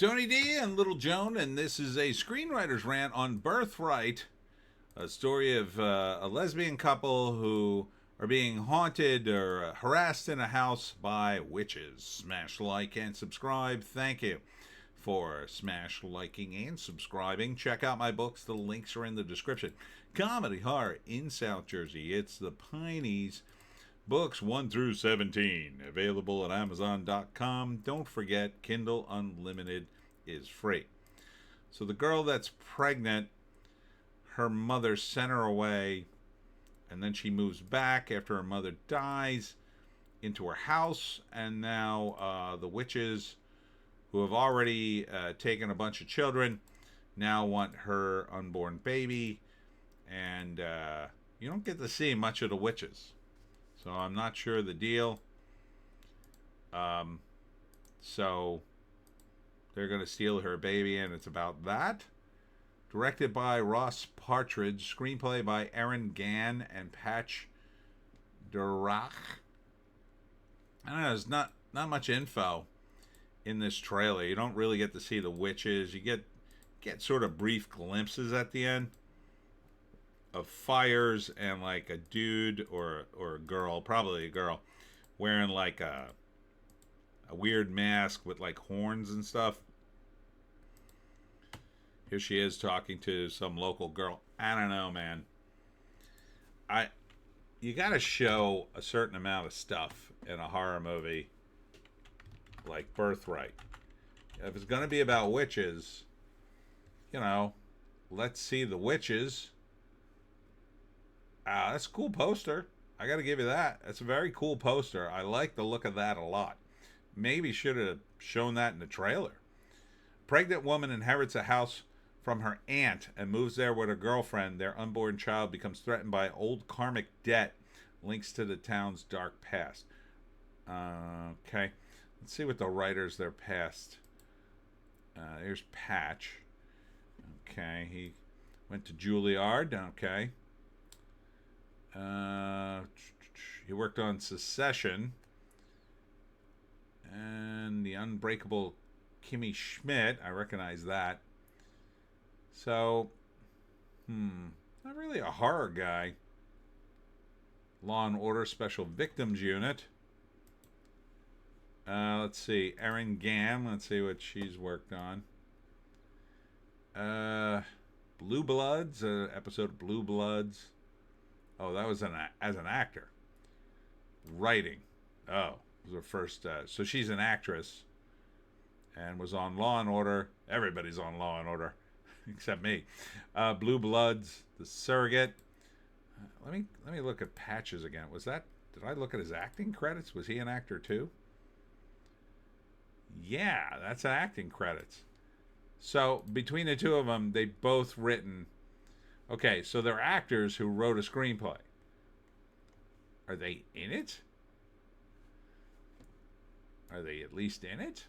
Tony D and Little Joan, and this is a screenwriter's rant on Birthright, a story of a lesbian couple who are being haunted or harassed in a house by witches. Smash like and subscribe. Thank you for smash liking and subscribing. Check out my books. The links are in the description. Comedy horror in South Jersey. It's the Pineys. Books 1 through 17, available at Amazon.com. Don't forget, Kindle Unlimited is free. So the girl that's pregnant, her mother sent her away, and then she moves back after her mother dies into her house, and now the witches, who have already taken a bunch of children, now want her unborn baby, and you don't get to see much of the witches. So I'm not sure the deal. So they're going to steal her baby, and it's about that. Directed by Ross Partridge. Screenplay by Aaron Gann and Patch Durach. I don't know, there's not much info in this trailer. You don't really get to see the witches. You get sort of brief glimpses at the end of fires and like a dude or a girl, probably a girl, wearing like a weird mask with like horns and stuff. Here she is talking to some local girl. I don't know, man. You got to show a certain amount of stuff in a horror movie like Birthright. If it's going to be about witches, let's see the witches. That's a cool poster. I got to give you that. That's a very cool poster. I like the look of that a lot. Maybe should have shown that in the trailer. Pregnant woman inherits a house from her aunt and moves there with her girlfriend. Their unborn child becomes threatened by old karmic debt. Links to the town's dark past. Okay. Let's see what the writers their past. Here's Patch. Okay. He went to Juilliard. Okay. He worked on Secession and The Unbreakable Kimmy Schmidt. I recognize that. So, not really a horror guy. Law and Order Special Victims Unit. Let's see. Erin Gann. Let's see what she's worked on. Blue Bloods. Episode of Blue Bloods. Oh, that was as an actor. Writing. Oh, was her first. So she's an actress, and was on Law and Order. Everybody's on Law and Order, except me. Blue Bloods, The Surrogate. Let me look at Patches again. Did I look at his acting credits? Was he an actor too? Yeah, that's acting credits. So between the two of them, they both written. Okay, so they're actors who wrote a screenplay. Are they in it? Are they at least in it?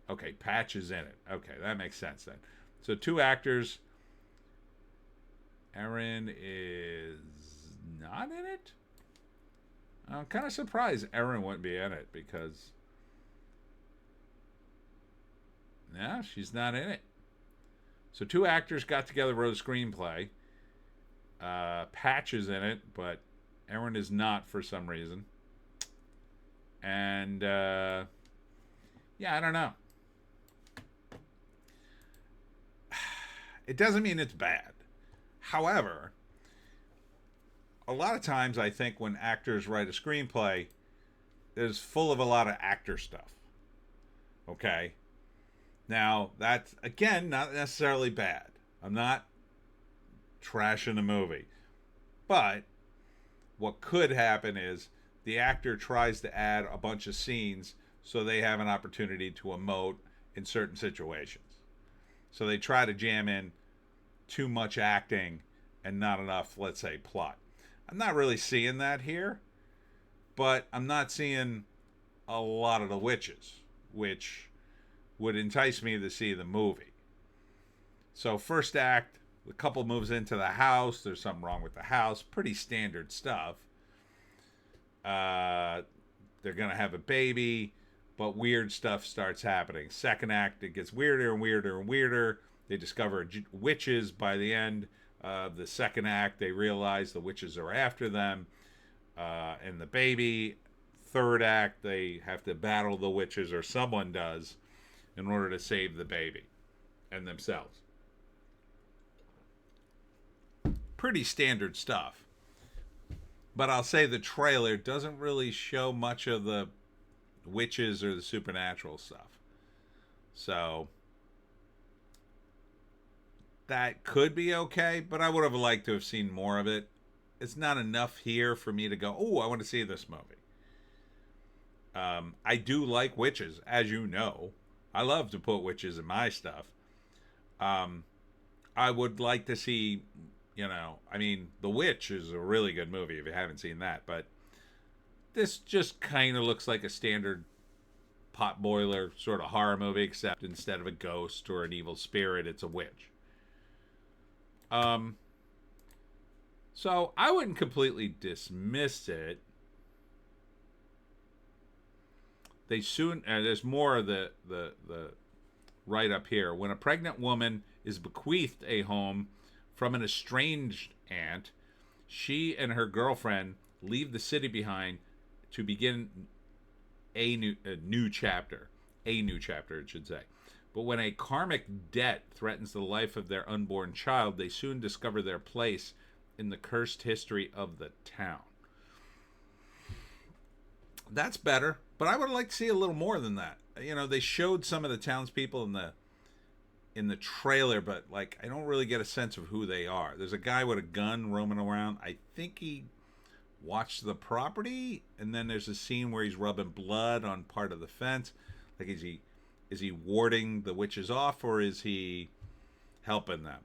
Okay, Patch is in it. Okay, that makes sense then. So two actors. Erin is not in it? I'm kind of surprised Erin wouldn't be in it because... No, she's not in it. So two actors got together, wrote a screenplay. Patch is in it, but Erin is not for some reason. And, yeah, I don't know. It doesn't mean it's bad. However, a lot of times I think when actors write a screenplay, it's full of a lot of actor stuff. Okay? Now, that's, again, not necessarily bad. I'm not trashing the movie. But what could happen is the actor tries to add a bunch of scenes so they have an opportunity to emote in certain situations. So they try to jam in too much acting and not enough, let's say, plot. I'm not really seeing that here, but I'm not seeing a lot of the witches, which would entice me to see the movie. So first act, the couple moves into the house. There's something wrong with the house. Pretty standard stuff. They're going to have a baby. but weird stuff starts happening. Second act, it gets weirder and weirder and weirder. They discover witches by the end of the second act. They realize the witches are after them and the baby. Third act, they have to battle the witches, or someone does, in order to save the baby and themselves. Pretty standard stuff. But I'll say the trailer doesn't really show much of the witches or the supernatural stuff. So that could be okay, but I would have liked to have seen more of it. It's not enough here for me to go, oh, I want to see this movie. I do like witches, as you know. I love to put witches in my stuff. I would like to see, The Witch is a really good movie if you haven't seen that, but this just kind of looks like a standard potboiler sort of horror movie, except instead of a ghost or an evil spirit, it's a witch. So I wouldn't completely dismiss it. They soon, there's more of the right up here. When a pregnant woman is bequeathed a home from an estranged aunt, she and her girlfriend leave the city behind to begin a new chapter. A new chapter, it should say. But when a karmic debt threatens the life of their unborn child, they soon discover their place in the cursed history of the town. That's better, but I would like to see a little more than that. They showed some of the townspeople in the trailer, but I don't really get a sense of who they are. There's a guy with a gun roaming around. I think he watched the property, and then there's a scene where he's rubbing blood on part of the fence. Is he warding the witches off, or is he helping them?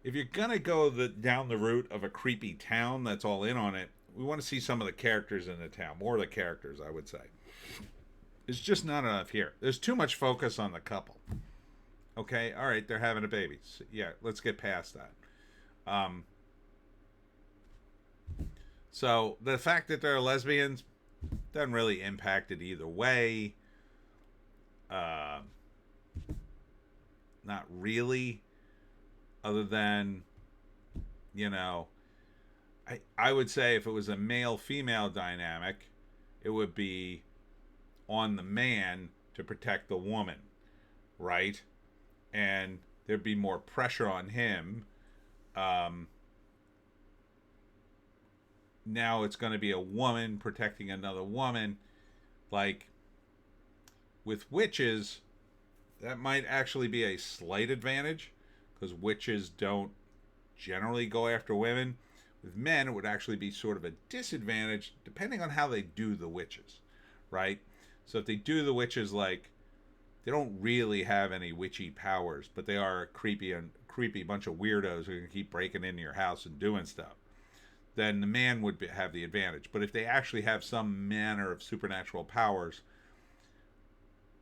If you're gonna go down the route of a creepy town that's all in on it, we want to see some of the characters in the town. More of the characters, I would say. It's just not enough here. There's too much focus on the couple. Okay, all right, they're having a baby. So, yeah, let's get past that. So the fact that they're lesbians doesn't really impact it either way. Not really. Other than, I would say if it was a male-female dynamic, it would be on the man to protect the woman, right? And there'd be more pressure on him. Now it's going to be a woman protecting another woman. With witches, that might actually be a slight advantage, because witches don't generally go after women. With men, it would actually be sort of a disadvantage, depending on how they do the witches, right? So if they do the witches they don't really have any witchy powers, but they are a creepy bunch of weirdos who can keep breaking into your house and doing stuff, then the man would have the advantage. But if they actually have some manner of supernatural powers,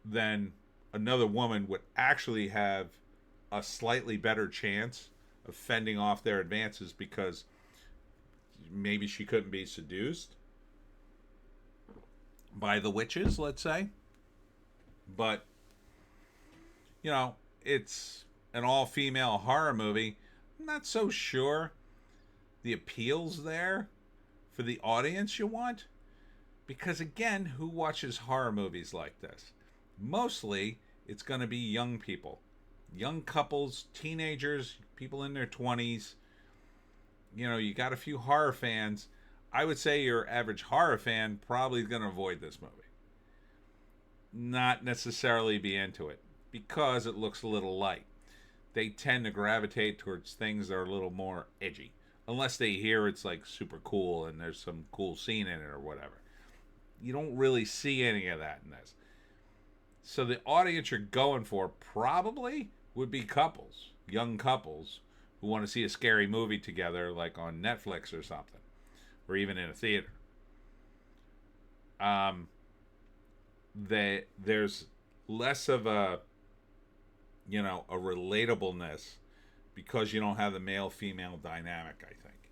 then another woman would actually have a slightly better chance of fending off their advances, because maybe she couldn't be seduced by the witches, let's say. But, it's an all-female horror movie. I'm not so sure the appeal's there for the audience you want. Because, again, who watches horror movies like this? Mostly, it's going to be young people. Young couples, teenagers, people in their 20s. You got a few horror fans. I would say your average horror fan probably is going to avoid this movie. Not necessarily be into it, because it looks a little light. They tend to gravitate towards things that are a little more edgy. Unless they hear it's super cool and there's some cool scene in it or whatever. You don't really see any of that in this. So the audience you're going for probably would be couples, young couples, who want to see a scary movie together, on Netflix or something, or even in a theater. There's less of a relatableness, because you don't have the male-female dynamic, I think.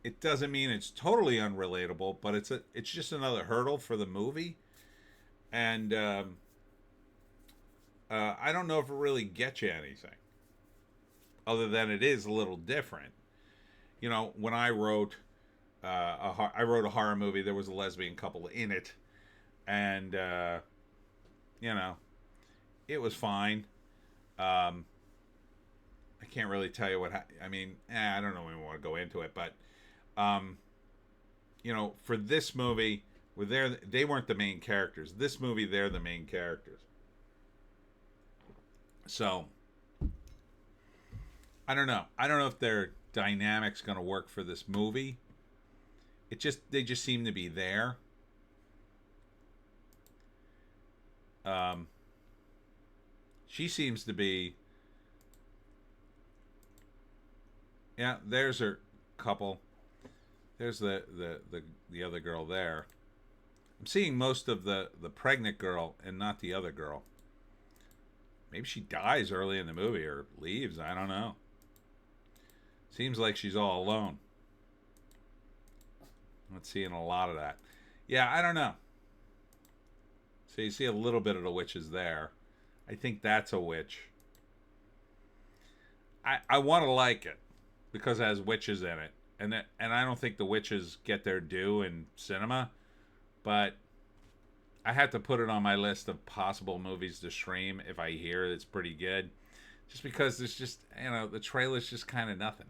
it doesn't mean it's totally unrelatable, but it's just another hurdle for the movie. And I don't know if it really gets you anything, other than it is a little different. You know, when I wrote I wrote a horror movie, there was a lesbian couple in it, and you know, it was fine. Um, I can't really tell you what. I mean, I don't know if we want to go into it, but um, you know, for this movie, they weren't the main characters. This movie, they're the main characters. So I don't know. I don't know if their dynamic's going to work for this movie. They just seem to be there. She seems to be. Yeah, there's her couple. There's the other girl there. I'm seeing most of the pregnant girl and not the other girl. Maybe she dies early in the movie or leaves. I don't know. Seems like she's all alone. I'm seeing a lot of that. Yeah, I don't know. So you see a little bit of the witches there. I think that's a witch. I want to like it because it has witches in it. And I don't think the witches get their due in cinema, but I have to put it on my list of possible movies to stream if I hear it's pretty good. Just because there's just, you know, the trailer's just kind of nothing.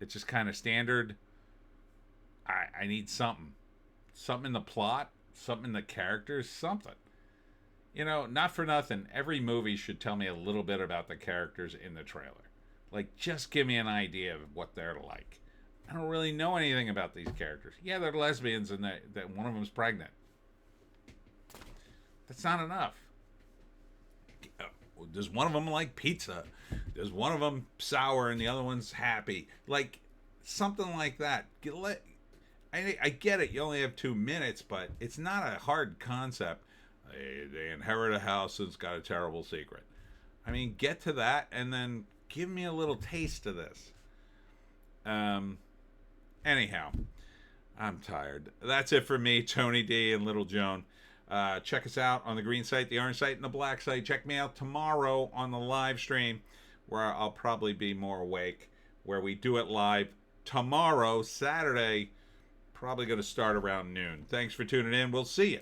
It's just kind of standard. I need something. Something in the plot, something in the characters, something. You know, not for nothing, every movie should tell me a little bit about the characters in the trailer. Like, just give me an idea of what they're like. I don't really know anything about these characters. Yeah, they're lesbians and that one of them's pregnant. That's not enough. Does one of them like pizza? Does one of them sour and the other one's happy? Like, something like that. I get it, you only have 2 minutes, but it's not a hard concept. They inherit a house and it's got a terrible secret. I mean, get to that and then give me a little taste of this. Anyhow, I'm tired. That's it for me, Tony D and Little Joan. Check us out on the green site, the orange site, and the black site. Check me out tomorrow on the live stream where I'll probably be more awake, where we do it live tomorrow, Saturday. Probably going to start around noon. Thanks for tuning in. We'll see you